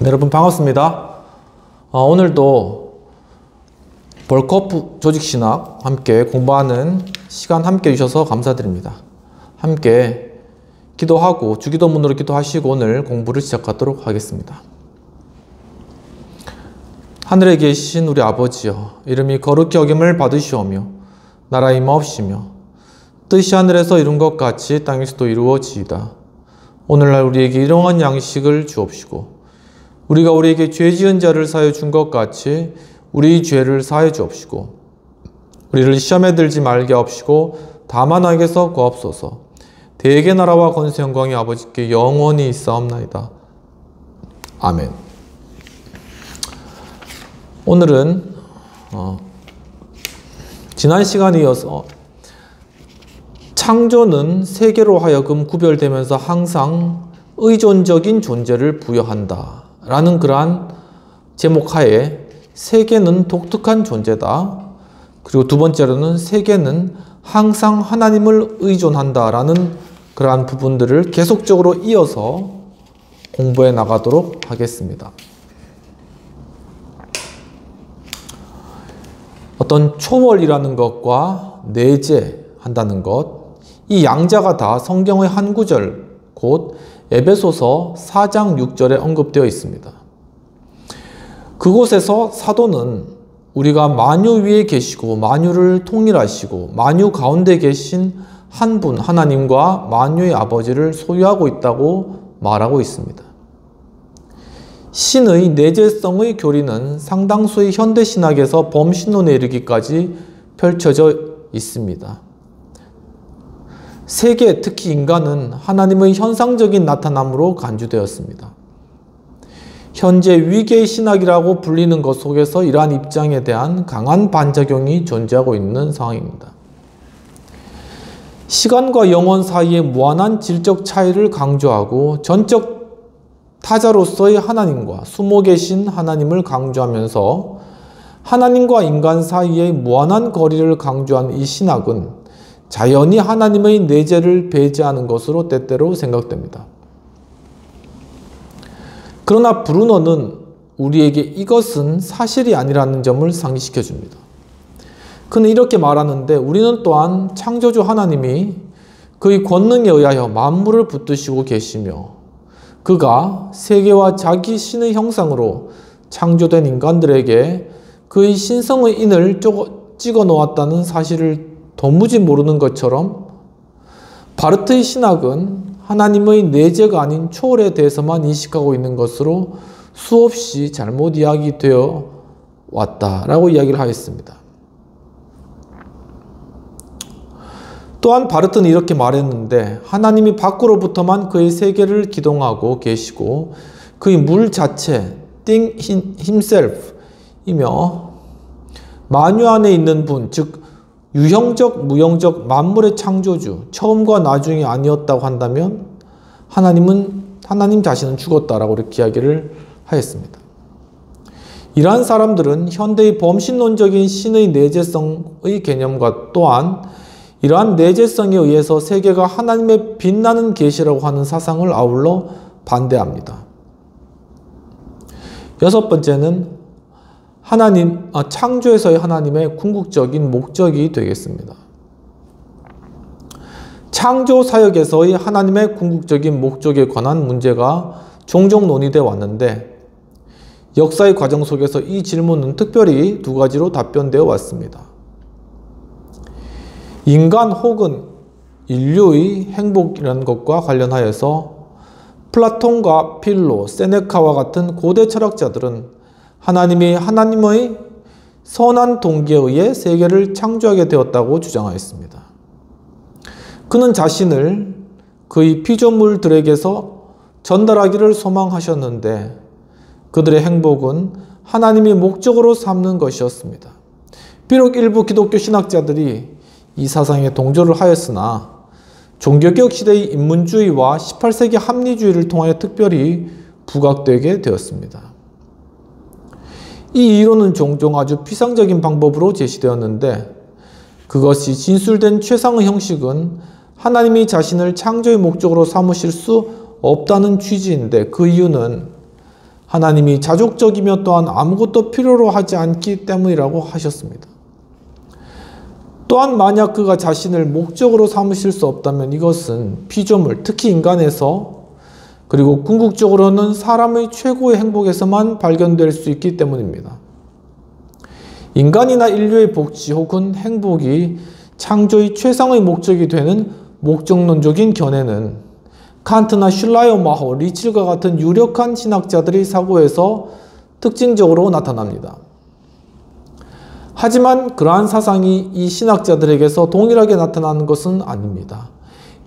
네, 여러분 반갑습니다. 오늘도 벌크업 조직신학 함께 공부하는 시간 함께 해주셔서 감사드립니다. 함께 기도하고 주기도문으로 기도하시고 오늘 공부를 시작하도록 하겠습니다. 하늘에 계신 우리 아버지여, 이름이 거룩히 여김을 받으시오며 나라의 임하옵시며 뜻이 하늘에서 이룬 것 같이 땅에서도 이루어지이다. 오늘날 우리에게 일용할 양식을 주옵시고 우리가 우리에게 죄 지은 자를 사하여 준 것 같이 우리 죄를 사하여 주옵시고 우리를 시험에 들지 말게 하옵시고 다만 악에서 구하옵소서. 대개 나라와 권세 영광이 아버지께 영원히 있사옵나이다. 아멘. 오늘은 지난 시간에 이어서 창조는 세계로 하여금 구별되면서 항상 의존적인 존재를 부여한다 라는 그러한 제목하에 세계는 독특한 존재다. 그리고 두 번째로는 세계는 항상 하나님을 의존한다 라는 그러한 부분들을 계속적으로 이어서 공부해 나가도록 하겠습니다. 어떤 초월이라는 것과 내재한다는 것, 이 양자가 다 성경의 한 구절, 곧 에베소서 4장 6절에 언급되어 있습니다. 그곳에서 사도는 우리가 만유 위에 계시고 만유를 통일하시고 만유 가운데 계신 한 분 하나님과 만유의 아버지를 소유하고 있다고 말하고 있습니다. 신의 내재성의 교리는 상당수의 현대신학에서 범신론에 이르기까지 펼쳐져 있습니다. 세계, 특히 인간은 하나님의 현상적인 나타남으로 간주되었습니다. 현재 위계의 신학이라고 불리는 것 속에서 이러한 입장에 대한 강한 반작용이 존재하고 있는 상황입니다. 시간과 영원 사이의 무한한 질적 차이를 강조하고 전적 타자로서의 하나님과 숨어 계신 하나님을 강조하면서 하나님과 인간 사이의 무한한 거리를 강조한 이 신학은 자연히 하나님의 내재를 배제하는 것으로 때때로 생각됩니다. 그러나 브루너는 우리에게 이것은 사실이 아니라는 점을 상기시켜 줍니다. 그는 이렇게 말하는데 우리는 또한 창조주 하나님이 그의 권능에 의하여 만물을 붙드시고 계시며 그가 세계와 자기 신의 형상으로 창조된 인간들에게 그의 신성의 인을 찍어 놓았다는 사실을 도무지 모르는 것처럼 바르트의 신학은 하나님의 내재가 아닌 초월에 대해서만 인식하고 있는 것으로 수없이 잘못 이야기되어 왔다라고 이야기를 하였습니다. 또한 바르트는 이렇게 말했는데 하나님이 밖으로부터만 그의 세계를 기동하고 계시고 그의 물 자체, thing himself 이며 만유 안에 있는 분, 즉 유형적, 무형적 만물의 창조주, 처음과 나중이 아니었다고 한다면 하나님 자신은 죽었다라고 이렇게 이야기를 하였습니다. 이러한 사람들은 현대의 범신론적인 신의 내재성의 개념과 또한 이러한 내재성에 의해서 세계가 하나님의 빛나는 계시라고 하는 사상을 아울러 반대합니다. 여섯 번째는 창조에서의 하나님의 궁극적인 목적이 되겠습니다. 창조 사역에서의 하나님의 궁극적인 목적에 관한 문제가 종종 논의되어 왔는데 역사의 과정 속에서 이 질문은 특별히 두 가지로 답변되어 왔습니다. 인간 혹은 인류의 행복이라는 것과 관련하여서 플라톤과 필로, 세네카와 같은 고대 철학자들은 하나님의 선한 동기에 의해 세계를 창조하게 되었다고 주장하였습니다. 그는 자신을 그의 피조물들에게서 전달하기를 소망하셨는데 그들의 행복은 하나님이 목적으로 삼는 것이었습니다. 비록 일부 기독교 신학자들이 이 사상에 동조를 하였으나 종교개혁 시대의 인문주의와 18세기 합리주의를 통하여 특별히 부각되게 되었습니다. 이 이론은 종종 아주 피상적인 방법으로 제시되었는데 그것이 진술된 최상의 형식은 하나님이 자신을 창조의 목적으로 삼으실 수 없다는 취지인데 그 이유는 하나님이 자족적이며 또한 아무것도 필요로 하지 않기 때문이라고 하셨습니다. 또한 만약 그가 자신을 목적으로 삼으실 수 없다면 이것은 피조물, 특히 인간에서 그리고 궁극적으로는 사람의 최고의 행복에서만 발견될 수 있기 때문입니다. 인간이나 인류의 복지 혹은 행복이 창조의 최상의 목적이 되는 목적론적인 견해는 칸트나 슐라이어마허, 리칠과 같은 유력한 신학자들의 사고에서 특징적으로 나타납니다. 하지만 그러한 사상이 이 신학자들에게서 동일하게 나타나는 것은 아닙니다.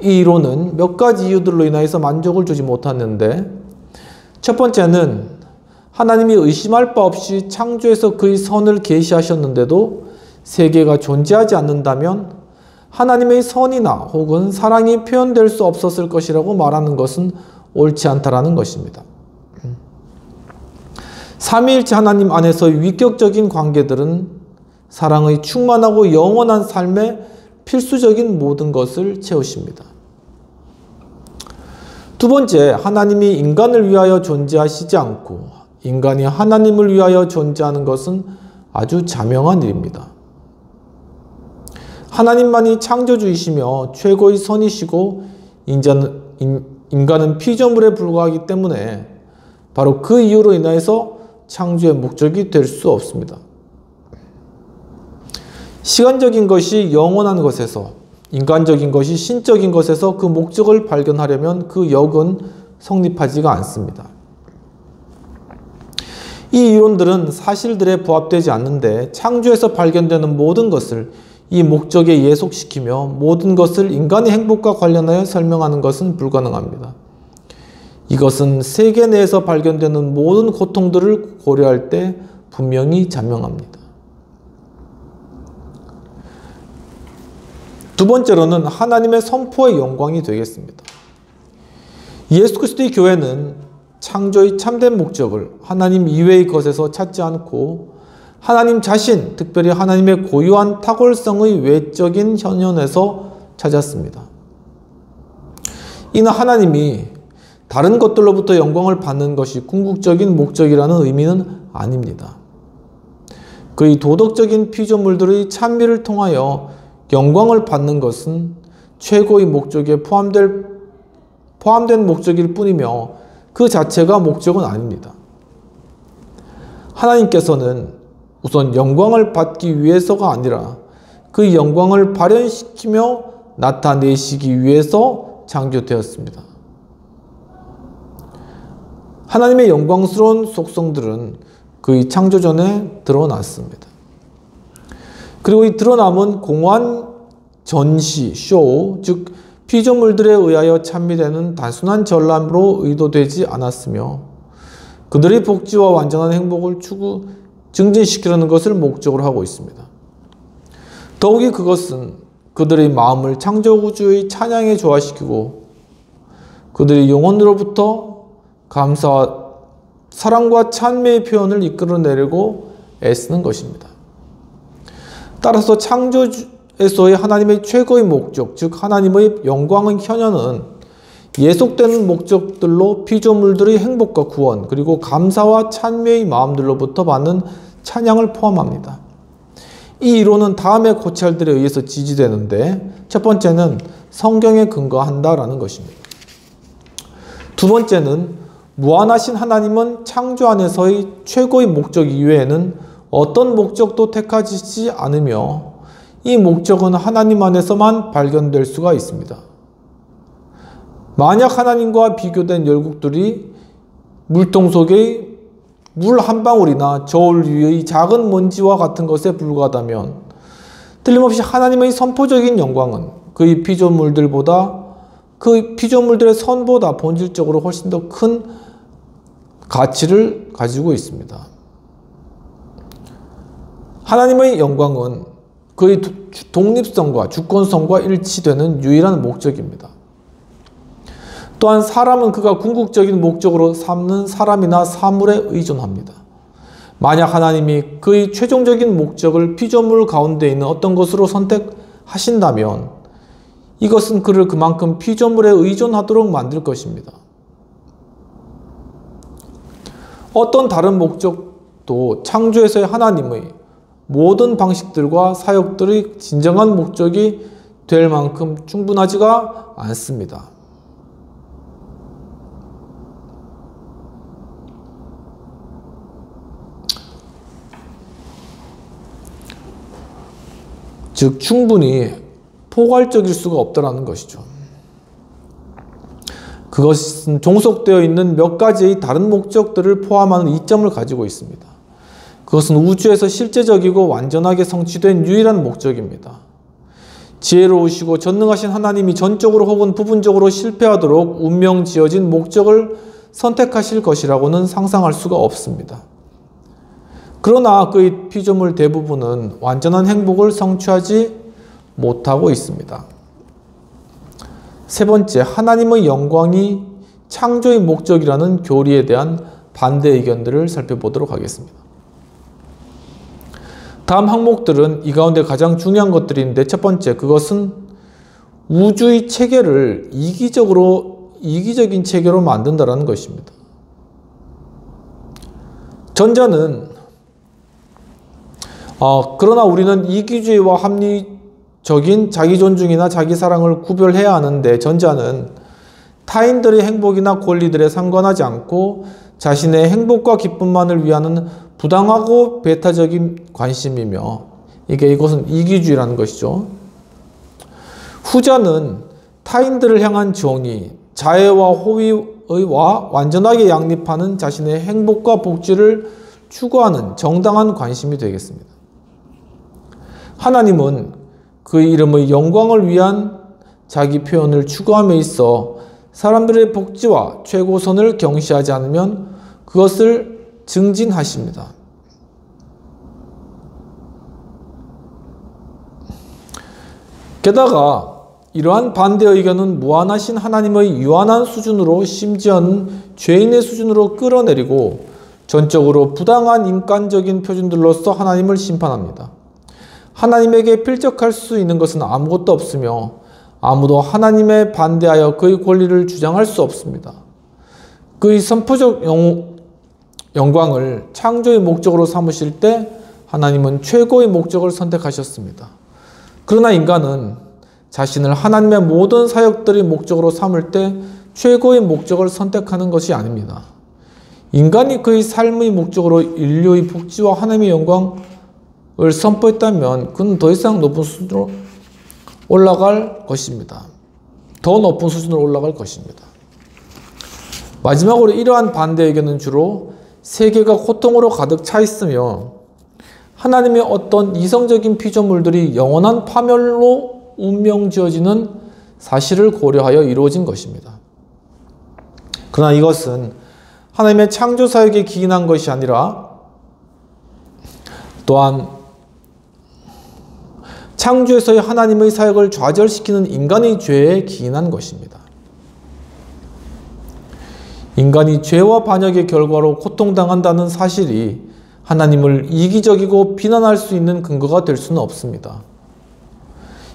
이 이론은 몇 가지 이유들로 인하여서 만족을 주지 못하는데, 첫 번째는 하나님이 의심할 바 없이 창조에서 그의 선을 계시하셨는데도 세계가 존재하지 않는다면 하나님의 선이나 혹은 사랑이 표현될 수 없었을 것이라고 말하는 것은 옳지 않다라는 것입니다. 삼위일체 하나님 안에서의 위격적인 관계들은 사랑의 충만하고 영원한 삶의 필수적인 모든 것을 채우십니다. 두 번째, 하나님이 인간을 위하여 존재하시지 않고 인간이 하나님을 위하여 존재하는 것은 아주 자명한 일입니다. 하나님만이 창조주이시며 최고의 선이시고 인간은 피조물에 불과하기 때문에 바로 그 이유로 인하여서 창조의 목적이 될 수 없습니다. 시간적인 것이 영원한 것에서, 인간적인 것이 신적인 것에서 그 목적을 발견하려면 그 역은 성립하지가 않습니다. 이 이론들은 사실들에 부합되지 않는데 창조에서 발견되는 모든 것을 이 목적에 예속시키며 모든 것을 인간의 행복과 관련하여 설명하는 것은 불가능합니다. 이것은 세계 내에서 발견되는 모든 고통들을 고려할 때 분명히 자명합니다. 두 번째로는 하나님의 선포의 영광이 되겠습니다. 예수 그리스도의 교회는 창조의 참된 목적을 하나님 이외의 것에서 찾지 않고 하나님 자신, 특별히 하나님의 고유한 탁월성의 외적인 현현에서 찾았습니다. 이는 하나님이 다른 것들로부터 영광을 받는 것이 궁극적인 목적이라는 의미는 아닙니다. 그의 도덕적인 피조물들의 찬미를 통하여 영광을 받는 것은 최고의 목적에 포함된 목적일 뿐이며 그 자체가 목적은 아닙니다. 하나님께서는 우선 영광을 받기 위해서가 아니라 그 영광을 발현시키며 나타내시기 위해서 창조되었습니다. 하나님의 영광스러운 속성들은 그의 창조 전에 드러났습니다. 그리고 이 드러남은 공허한 전시, 쇼, 즉 피조물들에 의하여 찬미되는 단순한 전람으로 의도되지 않았으며 그들의 복지와 완전한 행복을 증진시키려는 것을 목적으로 하고 있습니다. 더욱이 그것은 그들의 마음을 창조주의 찬양에 조화시키고 그들의 영혼으로부터 감사와 사랑과 찬미의 표현을 이끌어내려고 애쓰는 것입니다. 따라서 창조에서의 하나님의 최고의 목적, 즉 하나님의 영광의 현현은 예속되는 목적들로 피조물들의 행복과 구원, 그리고 감사와 찬미의 마음들로부터 받는 찬양을 포함합니다. 이 이론은 다음의 고찰들에 의해서 지지되는데, 첫 번째는 성경에 근거한다라는 것입니다. 두 번째는 무한하신 하나님은 창조 안에서의 최고의 목적 이외에는 어떤 목적도 택하시지 않으며 이 목적은 하나님 안에서만 발견될 수가 있습니다. 만약 하나님과 비교된 열국들이 물통 속의 물 한 방울이나 저울 위의 작은 먼지와 같은 것에 불과하다면 틀림없이 하나님의 선포적인 영광은 그의 피조물들의 선보다 본질적으로 훨씬 더 큰 가치를 가지고 있습니다. 하나님의 영광은 그의 독립성과 주권성과 일치되는 유일한 목적입니다. 또한 사람은 그가 궁극적인 목적으로 삼는 사람이나 사물에 의존합니다. 만약 하나님이 그의 최종적인 목적을 피조물 가운데 있는 어떤 것으로 선택하신다면 이것은 그를 그만큼 피조물에 의존하도록 만들 것입니다. 어떤 다른 목적도 창조에서의 하나님의 모든 방식들과 사역들의 진정한 목적이 될 만큼 충분하지가 않습니다. 즉 충분히 포괄적일 수가 없다는 것이죠. 그것은 종속되어 있는 몇 가지의 다른 목적들을 포함하는 이점을 가지고 있습니다. 그것은 우주에서 실제적이고 완전하게 성취된 유일한 목적입니다. 지혜로우시고 전능하신 하나님이 전적으로 혹은 부분적으로 실패하도록 운명 지어진 목적을 선택하실 것이라고는 상상할 수가 없습니다. 그러나 그의 피조물 대부분은 완전한 행복을 성취하지 못하고 있습니다. 세 번째, 하나님의 영광이 창조의 목적이라는 교리에 대한 반대 의견들을 살펴보도록 하겠습니다. 다음 항목들은 이 가운데 가장 중요한 것들인데, 첫 번째, 그것은 우주의 체계를 이기적인 체계로 만든다는 것입니다. 전자는 그러나 우리는 이기주의와 합리적인 자기 존중이나 자기 사랑을 구별해야 하는데, 전자는 타인들의 행복이나 권리들에 상관하지 않고 자신의 행복과 기쁨만을 위하는 부당하고 배타적인 관심이며, 이것은 이기주의라는 것이죠. 후자는 타인들을 향한 정의, 자애와 호의와 완전하게 양립하는 자신의 행복과 복지를 추구하는 정당한 관심이 되겠습니다. 하나님은 그의 이름의 영광을 위한 자기 표현을 추구함에 있어 사람들의 복지와 최고선을 경시하지 않으면 그것을 증진하십니다. 게다가 이러한 반대 의견은 무한하신 하나님의 유한한 수준으로, 심지어는 죄인의 수준으로 끌어내리고 전적으로 부당한 인간적인 표준들로서 하나님을 심판합니다. 하나님에게 필적할 수 있는 것은 아무것도 없으며 아무도 하나님에 반대하여 그의 권리를 주장할 수 없습니다. 그의 선포적 영광을 창조의 목적으로 삼으실 때 하나님은 최고의 목적을 선택하셨습니다. 그러나 인간은 자신을 하나님의 모든 사역들의 목적으로 삼을 때 최고의 목적을 선택하는 것이 아닙니다. 인간이 그의 삶의 목적으로 인류의 복지와 하나님의 영광을 선포했다면 그는 더 이상 높은 수준으로 올라갈 것입니다. 더 높은 수준으로 올라갈 것입니다. 마지막으로 이러한 반대 의견은 주로 세계가 고통으로 가득 차 있으며 하나님의 어떤 이성적인 피조물들이 영원한 파멸로 운명 지어지는 사실을 고려하여 이루어진 것입니다. 그러나 이것은 하나님의 창조 사역에 기인한 것이 아니라 또한 창조에서의 하나님의 사역을 좌절시키는 인간의 죄에 기인한 것입니다. 인간이 죄와 반역의 결과로 고통당한다는 사실이 하나님을 이기적이고 비난할 수 있는 근거가 될 수는 없습니다.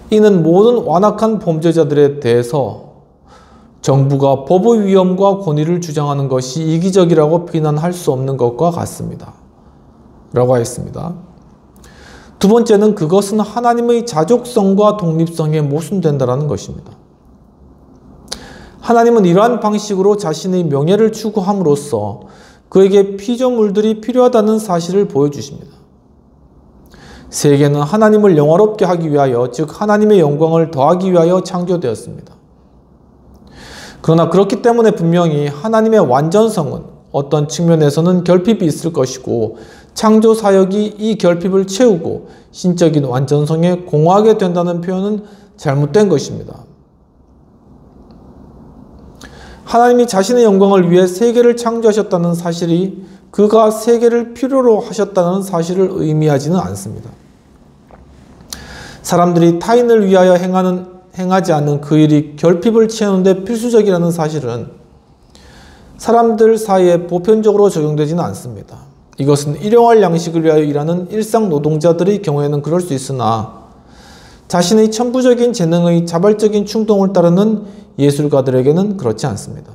이는 모든 완악한 범죄자들에 대해서 정부가 법의 위엄과 권위를 주장하는 것이 이기적이라고 비난할 수 없는 것과 같습니다. 라고 하였습니다. 두 번째는 그것은 하나님의 자족성과 독립성에 모순된다는 것입니다. 하나님은 이러한 방식으로 자신의 명예를 추구함으로써 그에게 피조물들이 필요하다는 사실을 보여주십니다. 세계는 하나님을 영화롭게 하기 위하여, 즉 하나님의 영광을 더하기 위하여 창조되었습니다. 그러나 그렇기 때문에 분명히 하나님의 완전성은 어떤 측면에서는 결핍이 있을 것이고 창조 사역이 이 결핍을 채우고 신적인 완전성에 공허하게 된다는 표현은 잘못된 것입니다. 하나님이 자신의 영광을 위해 세계를 창조하셨다는 사실이 그가 세계를 필요로 하셨다는 사실을 의미하지는 않습니다. 사람들이 타인을 위하여 행하지 않는 그 일이 결핍을 채우는 데 필수적이라는 사실은 사람들 사이에 보편적으로 적용되지는 않습니다. 이것은 일용할 양식을 위하여 일하는 일상 노동자들의 경우에는 그럴 수 있으나 자신의 천부적인 재능의 자발적인 충동을 따르는 예술가들에게는 그렇지 않습니다.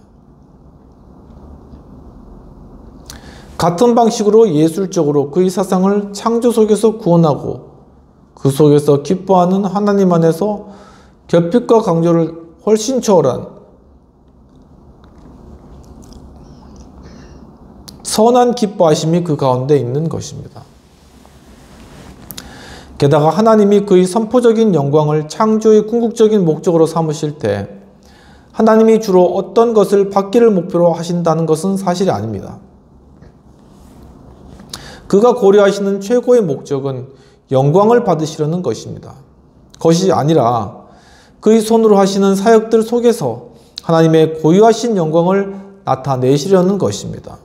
같은 방식으로 예술적으로 그의 사상을 창조 속에서 구원하고 그 속에서 기뻐하는 하나님 안에서 결핍과 강조를 훨씬 초월한 선한 기뻐하심이 그 가운데 있는 것입니다. 게다가 하나님이 그의 선포적인 영광을 창조의 궁극적인 목적으로 삼으실 때 하나님이 주로 어떤 것을 받기를 목표로 하신다는 것은 사실이 아닙니다. 그가 고려하시는 최고의 목적은 영광을 받으시려는 것입니다. 것이 아니라 그의 손으로 하시는 사역들 속에서 하나님의 고유하신 영광을 나타내시려는 것입니다.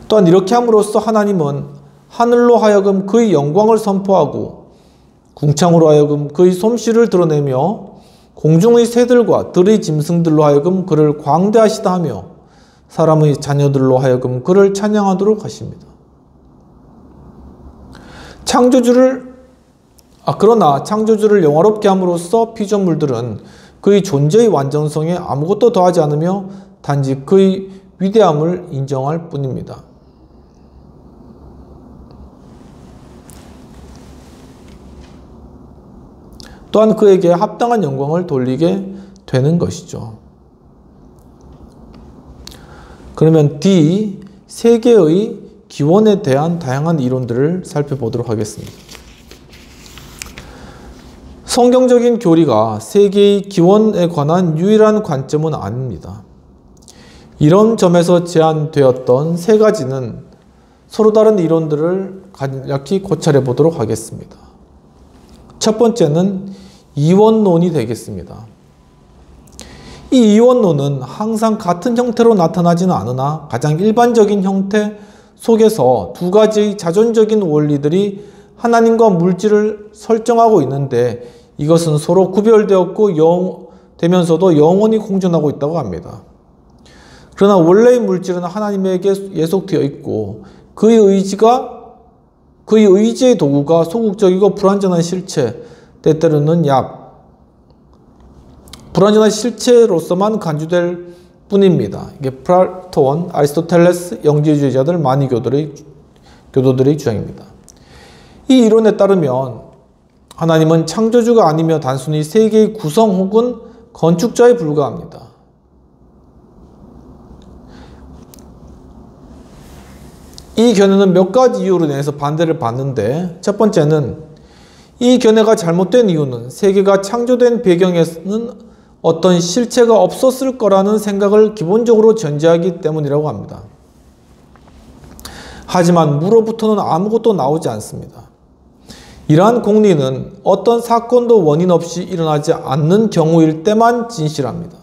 또한 이렇게 함으로써 하나님은 하늘로 하여금 그의 영광을 선포하고 궁창으로 하여금 그의 솜씨를 드러내며 공중의 새들과 들의 짐승들로 하여금 그를 광대하시다 하며 사람의 자녀들로 하여금 그를 찬양하도록 하십니다. 그러나 창조주를 영화롭게 함으로써 피조물들은 그의 존재의 완전성에 아무것도 더하지 않으며 단지 그의 위대함을 인정할 뿐입니다. 또한 그에게 합당한 영광을 돌리게 되는 것이죠. 그러면 D, 세계의 기원에 대한 다양한 이론들을 살펴보도록 하겠습니다. 성경적인 교리가 세계의 기원에 관한 유일한 관점은 아닙니다. 이런 점에서 제안되었던 세 가지는 서로 다른 이론들을 간략히 고찰해 보도록 하겠습니다. 첫 번째는 이원론이 되겠습니다. 이 이원론은 항상 같은 형태로 나타나지는 않으나 가장 일반적인 형태 속에서 두 가지의 자존적인 원리들이 하나님과 물질을 설정하고 있는데 이것은 서로 구별되었고 되면서도 영원히 공존하고 있다고 합니다. 그러나 원래의 물질은 하나님에게 예속되어 있고 그의 의지의 도구가 소극적이고 불완전한 실체, 때때로는 불완전한 실체로서만 간주될 뿐입니다. 이게 플라톤, 아리스토텔레스, 영지주의자들, 많이 교도들의 주장입니다. 이 이론에 따르면 하나님은 창조주가 아니며 단순히 세계의 구성 혹은 건축자에 불과합니다. 이 견해는 몇 가지 이유로 인해서 반대를 받는데, 첫 번째는 이 견해가 잘못된 이유는 세계가 창조된 배경에는 어떤 실체가 없었을 거라는 생각을 기본적으로 전제하기 때문이라고 합니다. 하지만 무로부터는 아무것도 나오지 않습니다. 이러한 공리는 어떤 사건도 원인 없이 일어나지 않는 경우일 때만 진실합니다.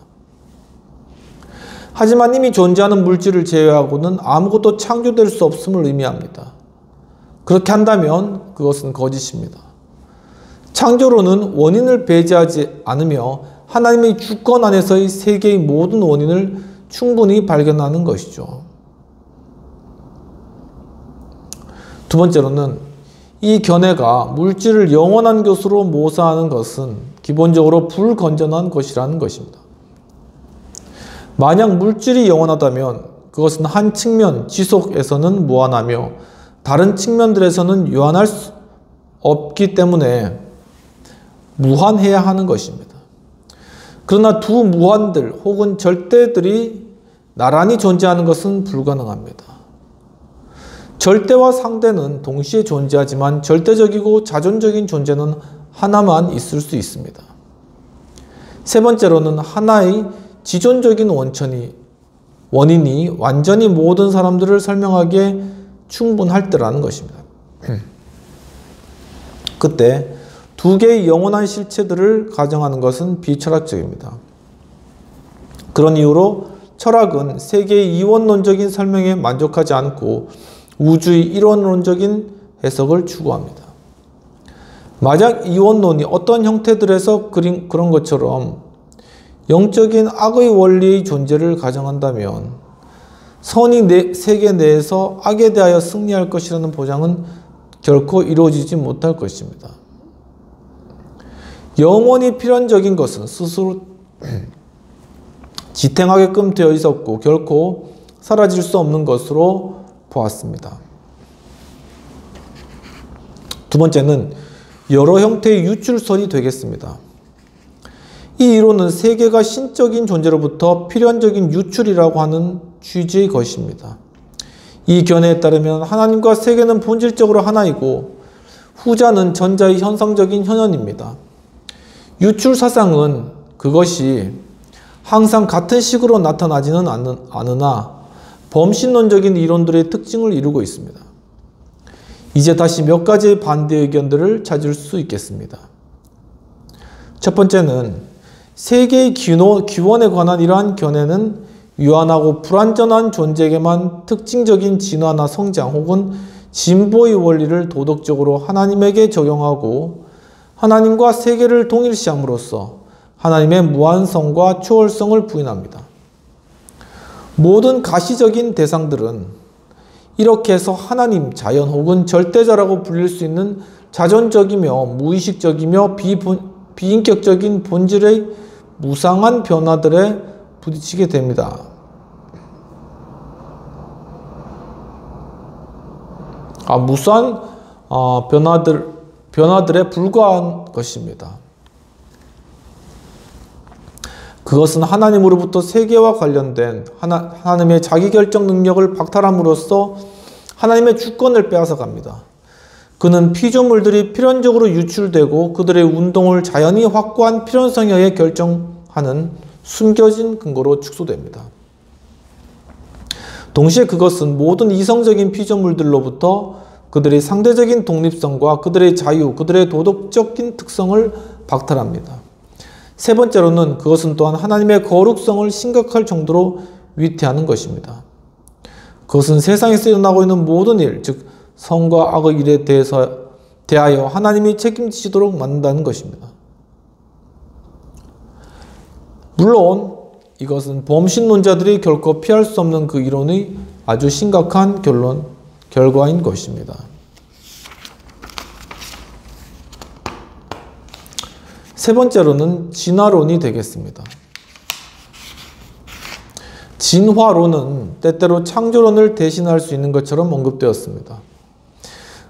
하지만 이미 존재하는 물질을 제외하고는 아무것도 창조될 수 없음을 의미합니다. 그렇게 한다면 그것은 거짓입니다. 창조론은 원인을 배제하지 않으며 하나님의 주권 안에서의 세계의 모든 원인을 충분히 발견하는 것이죠. 두 번째로는 이 견해가 물질을 영원한 것으로 모사하는 것은 기본적으로 불건전한 것이라는 것입니다. 만약 물질이 영원하다면 그것은 한 측면, 지속에서는 무한하며 다른 측면들에서는 유한할 수 없기 때문에 무한해야 하는 것입니다. 그러나 두 무한들 혹은 절대들이 나란히 존재하는 것은 불가능합니다. 절대와 상대는 동시에 존재하지만 절대적이고 자존적인 존재는 하나만 있을 수 있습니다. 세 번째로는 하나의 지존적인 원인이 완전히 모든 사람들을 설명하기에 충분할 때라는 것입니다. 그때 두 개의 영원한 실체들을 가정하는 것은 비철학적입니다. 그런 이유로 철학은 세계의 이원론적인 설명에 만족하지 않고 우주의 이론론적인 해석을 추구합니다. 만약 이원론이 어떤 형태들에서 그런 것처럼 영적인 악의 원리의 존재를 가정한다면 선이 세계 내에서 악에 대하여 승리할 것이라는 보장은 결코 이루어지지 못할 것입니다. 영원히 필연적인 것은 스스로 지탱하게끔 되어 있었고 결코 사라질 수 없는 것으로 보았습니다. 두 번째는 여러 형태의 유출설이 되겠습니다. 이 이론은 세계가 신적인 존재로부터 필연적인 유출이라고 하는 취지의 것입니다. 이 견해에 따르면 하나님과 세계는 본질적으로 하나이고 후자는 전자의 현상적인 현현입니다. 유출 사상은 그것이 항상 같은 식으로 나타나지는 않으나 범신론적인 이론들의 특징을 이루고 있습니다. 이제 다시 몇 가지의 반대 의견들을 찾을 수 있겠습니다. 첫 번째는 세계의 기원에 관한 이러한 견해는 유한하고 불완전한 존재에게만 특징적인 진화나 성장 혹은 진보의 원리를 도덕적으로 하나님에게 적용하고 하나님과 세계를 동일시함으로써 하나님의 무한성과 초월성을 부인합니다. 모든 가시적인 대상들은 이렇게 해서 하나님, 자연 혹은 절대자라고 불릴 수 있는 자존적이며 무의식적이며 비인격적인 본질의 무상한 변화들에 부딪히게 됩니다. 무수한 변화들에 불과한 것입니다. 그것은 하나님으로부터 세계와 관련된 하나님의 자기결정 능력을 박탈함으로써 하나님의 주권을 빼앗아갑니다. 그는 피조물들이 필연적으로 유출되고 그들의 운동을 자연히 확고한 필연성에 의해 결정하는 숨겨진 근거로 축소됩니다. 동시에 그것은 모든 이성적인 피조물들로부터 그들의 상대적인 독립성과 그들의 자유, 그들의 도덕적인 특성을 박탈합니다. 세 번째로는 그것은 또한 하나님의 거룩성을 심각할 정도로 위태하는 것입니다. 그것은 세상에서 일어나고 있는 모든 일, 즉 선과 악의 일에 대하여 하나님이 책임지시도록 만든다는 것입니다. 물론 이것은 범신론자들이 결코 피할 수 없는 그 이론의 아주 심각한 결과인 것입니다. 세 번째로는 진화론이 되겠습니다. 진화론은 때때로 창조론을 대신할 수 있는 것처럼 언급되었습니다.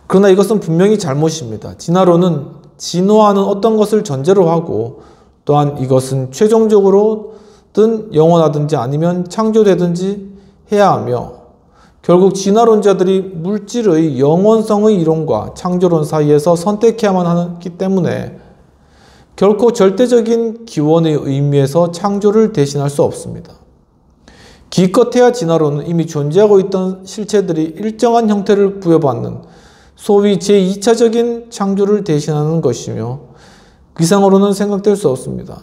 그러나 이것은 분명히 잘못입니다. 진화론은 진화하는 어떤 것을 전제로 하고 또한 이것은 최종적으로든 영원하든지 아니면 창조되든지 해야 하며 결국 진화론자들이 물질의 영원성의 이론과 창조론 사이에서 선택해야만 하기 때문에 결코 절대적인 기원의 의미에서 창조를 대신할 수 없습니다. 기껏해야 진화론은 이미 존재하고 있던 실체들이 일정한 형태를 부여받는 소위 제2차적인 창조를 대신하는 것이며 그 이상으로는 생각될 수 없습니다.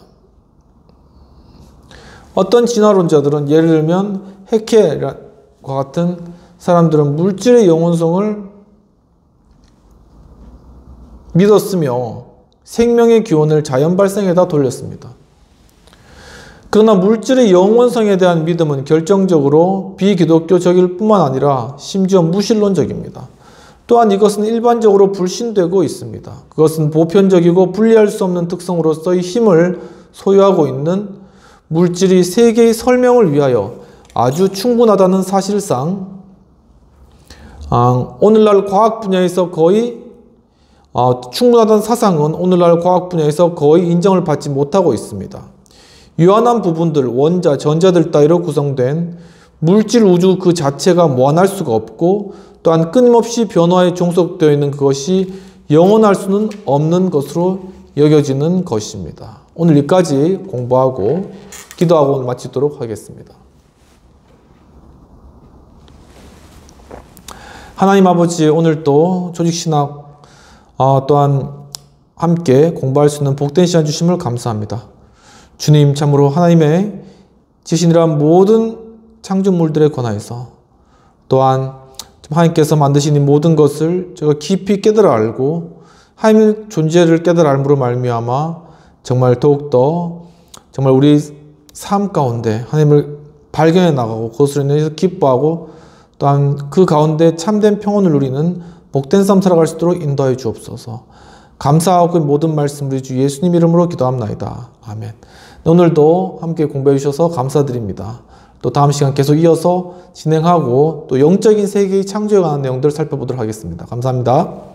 어떤 진화론자들은 예를 들면 해켈과 같은 사람들은 물질의 영원성을 믿었으며 생명의 기원을 자연 발생에다 돌렸습니다. 그러나 물질의 영원성에 대한 믿음은 결정적으로 비기독교적일 뿐만 아니라 심지어 무신론적입니다. 또한 이것은 일반적으로 불신되고 있습니다. 그것은 보편적이고 분리할 수 없는 특성으로서의 힘을 소유하고 있는 물질이 세계의 설명을 위하여 아주 충분하다는 사실상 오늘날 과학 분야에서 거의 충분하다는 사상은 오늘날 과학 분야에서 거의 인정을 받지 못하고 있습니다. 유한한 부분들, 원자, 전자들 따위로 구성된 물질 우주 그 자체가 무한할 수가 없고 또한 끊임없이 변화에 종속되어 있는 그것이 영원할 수는 없는 것으로 여겨지는 것입니다. 오늘 여기까지 공부하고 기도하고 마치도록 하겠습니다. 하나님 아버지, 오늘도 조직신학 또한 함께 공부할 수 있는 복된 시간 주심을 감사합니다. 주님, 참으로 하나님의 지신이란 모든 창조물들에 관하여서 또한 하나님께서 만드신 이 모든 것을 제가 깊이 깨달아 알고 하나님의 존재를 깨달아 알므로 말미암아 정말 더욱더 정말 우리 삶 가운데 하나님을 발견해 나가고 그것으로 인해서 기뻐하고 또한 그 가운데 참된 평온을 누리는 복된 삶 살아갈 수 있도록 인도하여 주옵소서. 감사하고 모든 말씀 우리 주 예수님 이름으로 기도합나이다. 아멘. 오늘도 함께 공부해 주셔서 감사드립니다. 또 다음 시간 계속 이어서 진행하고 또 영적인 세계의 창조에 관한 내용들을 살펴보도록 하겠습니다. 감사합니다.